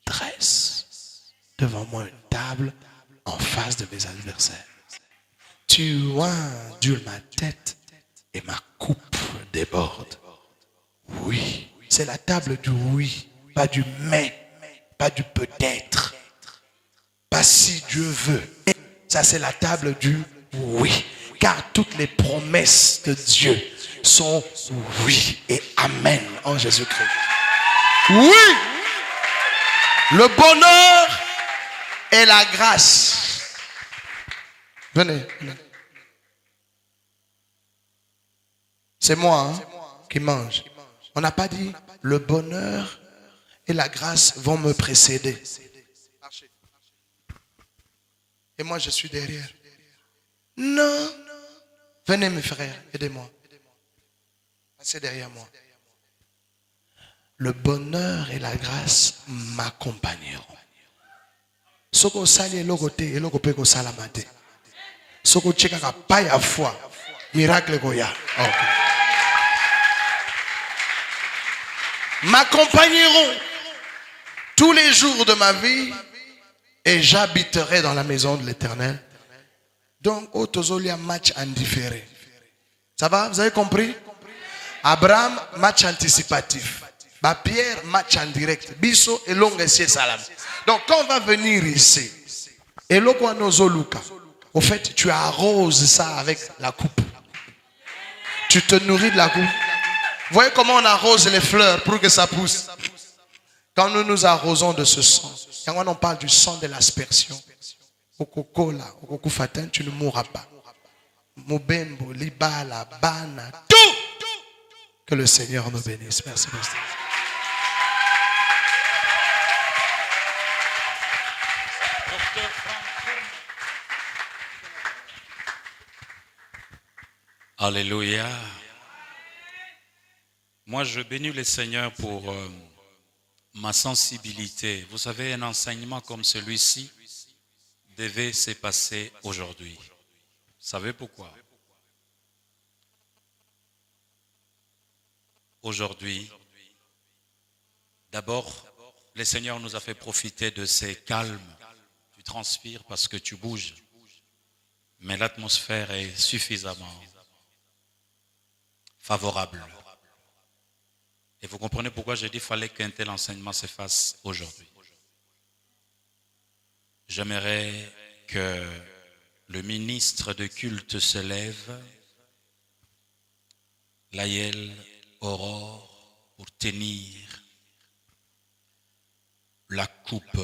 dresses devant moi une table en face de mes adversaires. Tu indules ma tête et ma coupe déborde. Oui, c'est la table du oui, pas du mais, pas du peut-être, pas si Dieu veut. Ça, c'est la table du oui. Car toutes les promesses de Dieu sont oui et amen en Jésus-Christ. Oui, le bonheur et la grâce. Venez. C'est moi qui mange. On n'a pas dit le bonheur et la grâce vont me précéder. Et moi je suis derrière. Non. Venez mes frères, aidez-moi. Passez derrière moi. Le bonheur et la grâce m'accompagneront. Soko sali elogote elogope ko salamate. Soko cheka ka pa ya foi. Miracle goya. Okay. M'accompagneront tous les jours de ma vie et j'habiterai dans la maison de l'Éternel. Donc, autozolia match en différé. Ça va? Vous avez compris? Abraham, match anticipatif. Pierre, match en direct. Bisso et longue salam. Donc, quand on va venir ici, et l'okwanozolouka, au fait, tu arroses ça avec la coupe. Tu te nourris de la coupe. Vous voyez comment on arrose les fleurs pour que ça pousse? Quand nous nous arrosons de ce sang, quand on parle du sang de l'aspersion, au coco-là, au coco-fatin, tu ne mourras pas. Mobembo, libala, bana, tout. Que le Seigneur nous bénisse. Merci, pasteur. Alléluia. Moi, je bénis le Seigneur pour ma sensibilité. Vous savez, un enseignement comme celui-ci devait se passer aujourd'hui. Vous savez pourquoi? Aujourd'hui, d'abord, le Seigneur nous a fait profiter de ces calmes. Tu transpires parce que tu bouges. Mais l'atmosphère est suffisamment favorable. Et vous comprenez pourquoi j'ai dit qu'il fallait qu'un tel enseignement se fasse aujourd'hui. J'aimerais que le ministre de culte se lève, Laël Aurore, pour tenir la coupe